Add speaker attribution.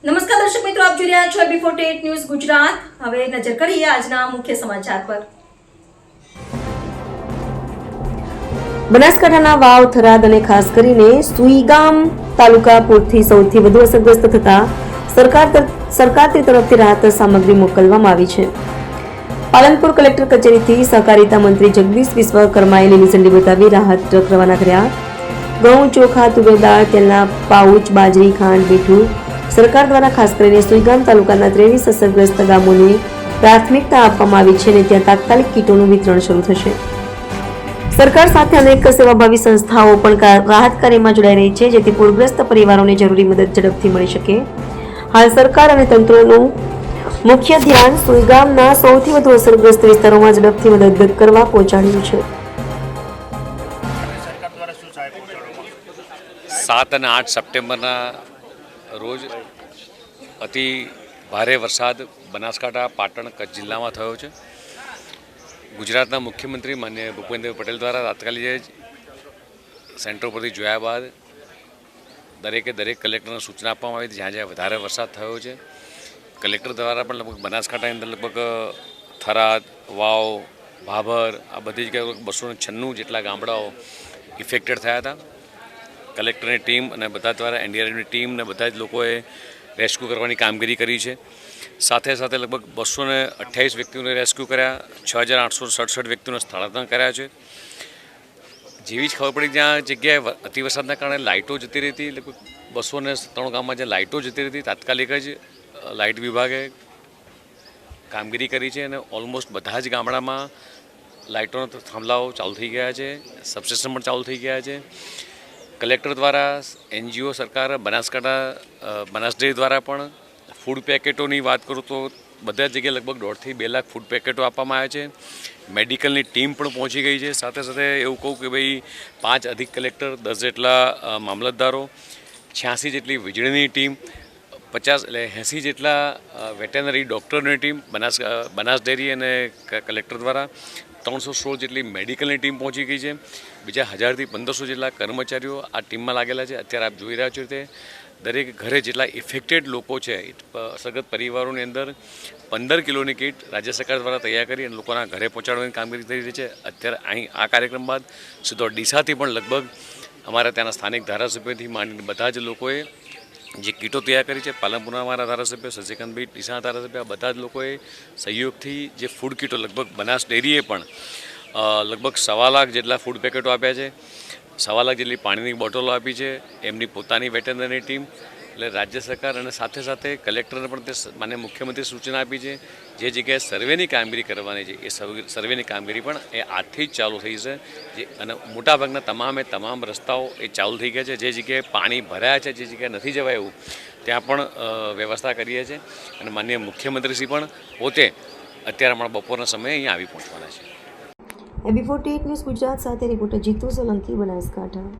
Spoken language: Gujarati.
Speaker 1: નમસ્કાર દર્શક મિત્રો, આપ જોઈ રહ્યા છો B48 ન્યૂઝ ગુજરાત। હવે નજર કરીએ આજના મુખ્ય સમાચાર પર। બનાસકાંઠાના વાવ, થરાદ અને ખાસ કરીને સુઈગામ તાલુકા પૂરથી સૌથી વધુ અસરગ્રસ્ત થતા સરકાર તરફથી રાહત સામગ્રી મોકલવામાં આવી છે। પાલનપુર કલેક્ટર કચેરીથી સહકારિતા મંત્રી જગદીશ વિશ્વકર્માએ લીલી ઝંડી બતાવી રાહત ટ્રક રવાના કર્યા। ઘઉં, ચોખા, તુવેર દાળ, તેલના પાઉચ, બાજરી, ખાંડ, મીઠું સરકાર દ્વારા ખાસ કરીને સુઈગામ તાલુકાના 23 અસરગ્રસ્ત ગામોને પ્રાથમિકતા આપવામાં આવી છે અને ત્યાં તાત્કાલિક કીટોનું વિતરણ શરૂ થશે। સરકાર સાથે અનેક સેવાભાવી સંસ્થાઓ પણ રાહત કાર્યમાં જોડાઈ રહી છે, જેથી પૂરગ્રસ્ત પરિવારોને જરૂરી મદદ ઝડપથી મળી શકે। હાલ સરકાર અને તંત્રનું મુખ્ય ધ્યાન સુઈગામના સૌથી વધુ અસરગ્રસ્ત વિસ્તારોમાં ઝડપથી મદદ કરવા પહોંચાડ્યું છે।
Speaker 2: 7 અને 8 સપ્ટેમ્બરના રોજ અતિ ભારે વરસાદ બનાસકાંઠા, પાટણ, કચ્છ જિલ્લામાં થયો છે। ગુજરાતના મુખ્યમંત્રી માનનીય ભૂપેન્દ્ર પટેલ દ્વારા તાત્કાલિક જ સેન્ટર પરથી જોયા બાદ દરેક કલેક્ટરને સૂચના આપવામાં આવી હતી જ્યાં જ્યાં વધારે વરસાદ થયો છે। કલેક્ટર દ્વારા પણ લગભગ બનાસકાંઠાની અંદર લગભગ થરાદ, વાવ, ભાભર આ બધી જગ્યાએ 296 જેટલા ગામડાઓ ઇફેક્ટેડ થયા હતા। કલેક્ટરની ટીમ અને બધા દ્વારા એનડીઆરએફની ટીમ અને બધા જ લોકોએ રેસ્ક્યુ કરવાની કામગીરી કરી છે। સાથે સાથે લગભગ 228 વ્યક્તિઓને રેસ્ક્યુ કર્યા, 6867 વ્યક્તિઓને સ્થળાંતર કર્યા છે। જેવી જ ખબર પડી જ્યાં જગ્યાએ અતિવરસાદના કારણે લાઇટો જતી રહી હતી, લગભગ 203 ગામમાં જ્યાં લાઇટો જતી રહી હતી તાત્કાલિક જ લાઇટ વિભાગે કામગીરી કરી છે અને ઓલમોસ્ટ બધા જ ગામડામાં લાઇટોના થાંભલાઓ ચાલુ થઈ ગયા છે, સબસ્ટેશન પણ ચાલુ થઈ ગયા છે। કલેક્ટર દ્વારા એનજીઓ, સરકાર, બનાસ ડેરી દ્વારા પણ ફૂડ પેકેટોની વાત કરું તો બધા જગ્યાએ લગભગ 1.5 થી 2 લાખ ફૂડ પેકેટો આપવામાં આવ્યા છે। મેડિકલની ટીમ પણ પહોંચી ગઈ છે। સાથે સાથે એવું કહું કે ભાઈ 5 અધિક કલેક્ટર, 10 જેટલા મામલતદારો, 86 જેટલી વીજળીની ટીમ, 80 જેટલા વેટેનરી ડૉક્ટરની ટીમ બનાસ ડેરી અને કલેક્ટર દ્વારા 316 જેટલી મેડિકલની ટીમ પહોંચી ગઈ છે। બીજા 1000 થી 1500 જેટલા કર્મચારીઓ આ ટીમમાં લાગેલા છે। અત્યારે આપ જોઈ રહ્યા છો તે દરેક ઘરે જેટલા ઇફેક્ટેડ લોકો છે, અસરગ્રસ્ત પરિવારોની અંદર 15 કિલોની કીટ રાજ્ય સરકાર દ્વારા તૈયાર કરી અને લોકોના ઘરે પહોંચાડવાની કામગીરી થઈ રહી છે। અત્યારે અહીં આ કાર્યક્રમ બાદ સીધો ડીસાથી પણ લગભગ અમારા ત્યાંના સ્થાનિક ધારાસભ્યોથી માંડીને બધા જ લોકોએ જે કીટો તૈયાર કરી છે, પાલનપુરના અમારા ધારાસભ્ય શશિકાંતભાઈ, ડીસાના ધારાસભ્ય, આ બધા જ લોકોએ સહયોગથી જે ફૂડ કીટો લગભગ બનાસ ડેરીએ પણ લગભગ 1.25 લાખ જેટલા ફૂડ પેકેટો આપ્યા છે, 1.25 લાખ જેટલી પાણીની બોટલો આપી છે એમની પોતાની વેટેનરી ટીમ। એટલે રાજ્ય સરકાર અને સાથે સાથે કલેક્ટરને પણ તે માન્ય મુખ્યમંત્રી સૂચના આપી છે જે જગ્યાએ સર્વેની કામગીરી કરવાની છે એ સર્વેની કામગીરી પણ એ આજથી જ ચાલુ થઈ છે અને મોટાભાગના તમામ રસ્તાઓ એ ચાલુ થઈ ગયા છે। જે જગ્યાએ પાણી ભરાયા છે, જે જગ્યાએ નથી જવાય એવું ત્યાં પણ વ્યવસ્થા કરીએ છીએ અને માનનીય મુખ્યમંત્રીશ્રી પણ પોતે અત્યારે હમણાં બપોરના સમયે અહીંયા આવી પહોંચવાના છે।
Speaker 1: B48 ન્યૂઝ ગુજરાત સાથે રિપોર્ટર જીતુ સોલંકી, બનાસકાંઠા।